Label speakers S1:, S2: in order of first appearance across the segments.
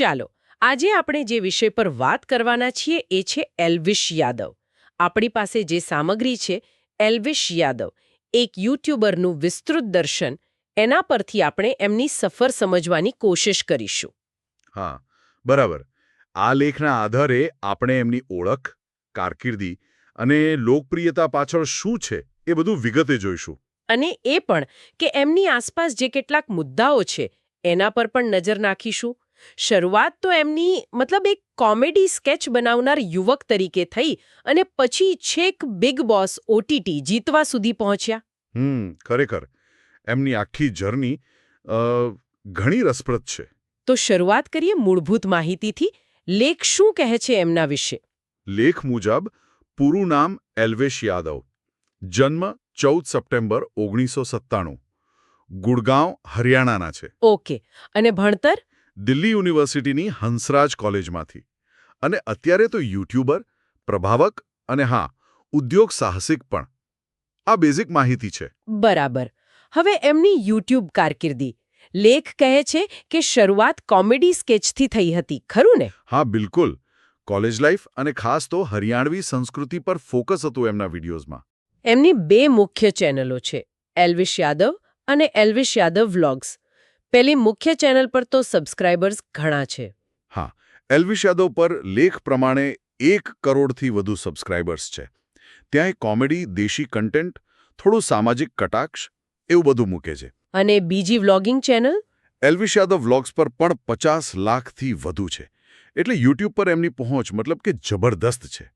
S1: ચાલો આજે આપણે જે વિષય પર વાત કરવાના છીએ એ છે એલ્વિશ યાદવ. આપણી પાસે જે સામગ્રી છે એલ્વિશ યાદવ એક યુટ્યુબરનું વિસ્તૃત દર્શન, એના પરથી આપણે એમની સફર સમજવાની કોશિશ કરીશું.
S2: હા, બરાબર. આ લેખના આધારે આપણે એમની ઓળખ, કારકિર્દી અને લોકપ્રિયતા પાછળ શું છે એ બધું વિગતે જોઈશું.
S1: અને એ પણ કે એમની આસપાસ જે કેટલાક મુદ્દાઓ છે એના પર પણ નજર નાખીશું. શરૂઆત તો એમની એક કોમેડી સ્કેચ બનાવનાર યુવક તરીકે થઈ અને પછી છેક બિગ બોસ OTT જીતવા સુધી પહોંચ્યા.
S2: ખરેખર એમની આખી જર્ની ઘણી રસપ્રદ છે.
S1: તો શરૂઆત કરીએ મૂળભૂત માહિતીથી. લેખ શું કહે છે એમના વિશે?
S2: લેખ મુજબ પૂરું નામ એલ્વિશ યાદવ. જન્મ 14 સપ્ટેમ્બર 1997. ગુડગાંવ, હરિયાણાના છે.
S1: ઓકે. અને ભણતર?
S2: દિલ્હી યુનિવર્સિટીની હંસરાજ કોલેજમાંથી. અને અત્યારે તો યુટ્યુબર, પ્રભાવક અને ઉદ્યોગ સાહસિક પણ. આ બેઝિક માહિતી છે.
S1: બરાબર. હવે એમની યુટ્યુબ કારકિર્દી. લેખ કહે છે કે શરૂઆત કોમેડી સ્કેચથી થઈ હતી, ખરું ને?
S2: હા, બિલકુલ. કોલેજ લાઈફ અને ખાસ તો હરિયાણવી સંસ્કૃતિ પર ફોકસ હતું એમના વિડીયોઝમાં.
S1: એમની બે મુખ્ય ચેનલો છે, એલ્વિશ યાદવ અને એલ્વિશ યાદવ વ્લોગ્સ. પેલી મુખ્ય ચેનલ પર તો સબસ્ક્રાઇબર્સ ઘણા છે.
S2: હા, એલ્વિશ યાદવ પર લેખ પ્રમાણે 1 કરોડથી વધુ સબસ્ક્રાઇબર્સ છે. ત્યાં કોમેડી, દેશી કન્ટેન્ટ, થોડું સામાજિક કટાક્ષ એવું બધું મૂકે છે.
S1: અને બીજી વ્લોગિંગ ચેનલ?
S2: એલ્વિશ યાદવ વ્લોગ્સ પર પણ 50 લાખથી વધુ છે. એટલે યુટ્યુબ પર એમની પહોંચ જબરદસ્ત છે.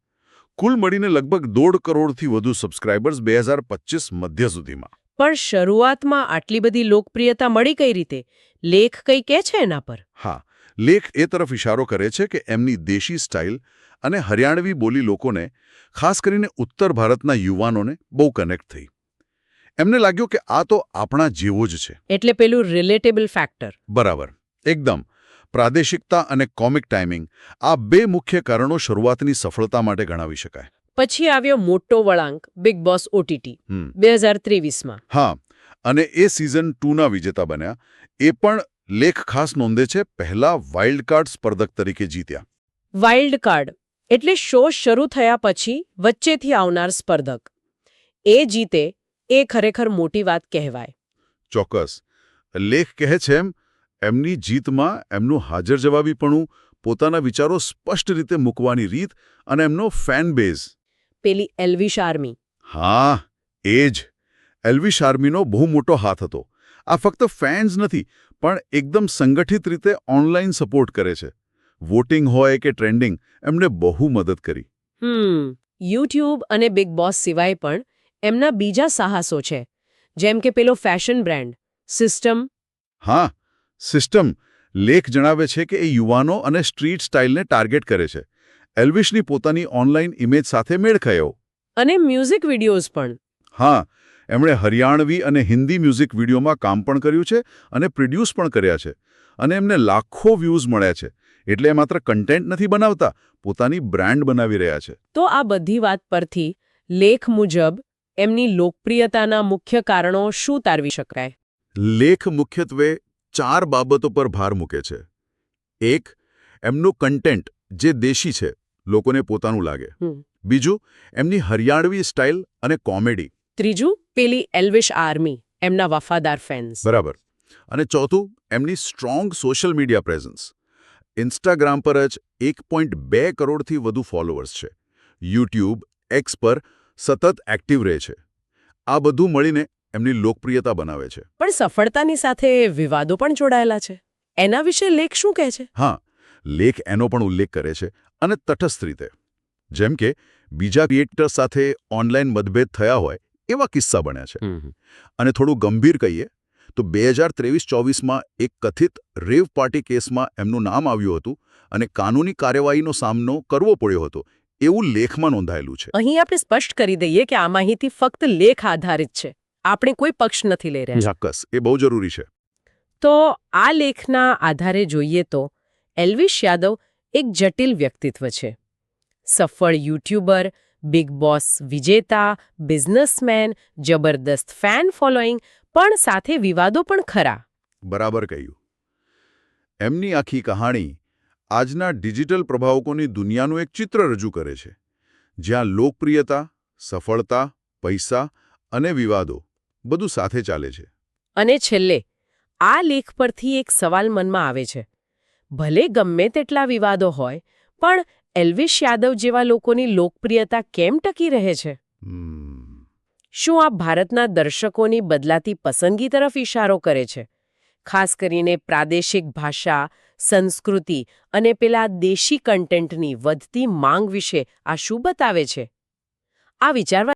S2: કુલ મળીને લગભગ 1.5 કરોડથી વધુ સબસ્ક્રાઇબર્સ 2025 મધ્ય સુધીમાં.
S1: પણ શરૂઆતમાં આટલી બધી લોકપ્રિયતા મળી કઈ રીતે? લેખ કંઈ કહે છે એના પર?
S2: હા, લેખ એ તરફ ઇશારો કરે છે કે એમની દેશી સ્ટાઇલ અને હરિયાણવી બોલી લોકોને, ખાસ કરીને ઉત્તર ભારતના યુવાનોને બહુ કનેક્ટ થઈ. એમને લાગ્યું કે આ તો આપણા જેવો જ છે.
S1: એટલે પેલું રિલેટેબલ ફેક્ટર.
S2: બરાબર, એકદમ. પ્રાદેશિકતા અને કોમિક ટાઈમિંગ, આ બે મુખ્ય કારણો શરૂઆતની સફળતા માટે ગણાવી શકાય.
S1: પછી આવ્યો મોટો વળાંક, બિગ બોસ OTT 2023માં.
S2: હા, અને એ સિઝન 2ના વિજેતા બન્યા. એ પણ લેખ ખાસ નોંધે છે, પહેલા વાઇલ્ડ કાર્ડ સ્પર્ધક તરીકે જીત્યા.
S1: વાઇલ્ડ કાર્ડ એટલે શો શરૂ થયા પછી વચ્ચેથી આવનાર સ્પર્ધક. એ જીતે એ ખરેખર મોટી વાત કહેવાય.
S2: ચોક્કસ. લેખ કહે છે એમની જીતમાં એમનું હાજર જવાબીપણું, પોતાના વિચારો સ્પષ્ટ રીતે મૂકવાની રીત અને એમનો ફેન બેઝ.
S1: પેલી એલ્વિશ આર્મી.
S2: હા, એ જ. એલ્વિશ આર્મીનો બહુ મોટો હાથ હતો. આ ફક્ત ફેન્સ નથી, પણ એકદમ સંગઠિત રીતે ઓનલાઈન સપોર્ટ કરે છે. વોટિંગ હોય કે ટ્રેન્ડિંગ, એમને બહુ મદદ કરી.
S1: યુટ્યુબ અને બિગ બોસ સિવાય પણ એમના બીજા સાહસો છે, જેમ કે પેલો ફેશન બ્રાન્ડ સિસ્ટમ.
S2: હા, સિસ્ટમ. લેખ જણાવે છે કે એ યુવાનો અને સ્ટ્રીટ સ્ટાઇલને ટાર્ગેટ કરે છે. એલ્વિશની પોતાની ઓનલાઈન ઇમેજ સાથે મેળ ખાયો.
S1: અને મ્યુઝિક વિડીયોઝ પણ.
S2: હા, એમણે હરિયાણવી અને હિન્દી મ્યુઝિક વિડીયોમાં કામ પણ કર્યું છે અને પ્રોડ્યુસ પણ કર્યા છે. અને એમને લાખો વ્યૂઝ મળ્યા છે. એટલે એ માત્ર કન્ટેન્ટ નથી બનાવતા, પોતાની બ્રાન્ડ બનાવી રહ્યા છે.
S1: તો આ બધી વાત પરથી લેખ મુજબ એમની લોકપ્રિયતાના મુખ્ય કારણો શું તારવી શકાય?
S2: લેખ મુખ્યત્વે 4 બાબતો પર ભાર મૂકે છે. 1. એમનું કન્ટેન્ટ જે દેશી છે, લોકોને પોતાનું લાગે. બીજું, એમની હરિયાણવી સ્ટાઇલ અને કોમેડી.
S1: ત્રીજું, પેલી એલ્વિશ આર્મી, એમના વફાદાર ફેન્સ.
S2: બરાબર. અને ચોથું, એમની strong social media presence. Instagram પર જ 1.2 કરોડથી વધુ ફોલોઅર્સ છે. યુટ્યુબ, એક્સ પર સતત એક્ટિવ રહે છે. આ બધું મળીને એમની લોકપ્રિયતા બનાવે છે.
S1: પણ સફળતાની સાથે વિવાદો પણ જોડાયેલા છે. એના વિશે લેખ શું કહે છે?
S2: હા, લેખ એનો પણ ઉલ્લેખ કરે છે, અને તટસ્થ રીતે. જેમ કે બીજા ક્રિએટર સાથે ઓનલાઈન મતભેદ થયા હોય એવા કિસ્સા બન્યા છે. અને થોડું ગંભીર કહીએ તો 2023-24માં એક કથિત રેવ પાર્ટી કેસમાં એમનું નામ આવ્યું હતું અને કાનૂની કાર્યવાહીનો સામનો કરવો પડ્યો હતો, એવું લેખમાં નોંધાયેલું છે.
S1: અહીં આપણે સ્પષ્ટ કરી દઈએ કે આ માહિતી ફક્ત લેખ આધારિત છે. આપણે કોઈ પક્ષ નથી લઈ રહ્યા.
S2: ચોક્કસ, એ બહુ જરૂરી છે.
S1: તો આ લેખના આધારે જોઈએ તો એલ્વિશ યાદવ એક જટિલ વ્યક્તિત્વ છે. સફળ યુટ્યુબર, બિગ બોસ વિજેતા, બિઝનેસમેન, જબરદસ્ત ફેન ફોલોઈંગ, પણ સાથે વિવાદો પણ ખરા.
S2: બરાબર કહ્યું. એમની આખી કહાણી આજના ડિજિટલ પ્રભાવકોની દુનિયાનું એક ચિત્ર રજૂ કરે છે, જ્યાં લોકપ્રિયતા, સફળતા, પૈસા અને વિવાદો બધું સાથે ચાલે છે.
S1: અને છેલ્લે આ લેખ પરથી એક સવાલ મનમાં આવે છે. ભલે ગમે તેટલા વિવાદો હોય, પણ એલ્વિશ યાદવ જેવા લોકોની લોકપ્રિયતા કેમ ટકી રહે છે? શું આ ભારતના દર્શકોની બદલાતી પસંદગી તરફ ઇશારો કરે છે? ખાસ કરીને પ્રાદેશિક ભાષા, સંસ્કૃતિ અને પેલા દેશી કન્ટેન્ટની વધતી માંગ વિશે આ શું બતાવે છે? આ વિચારવા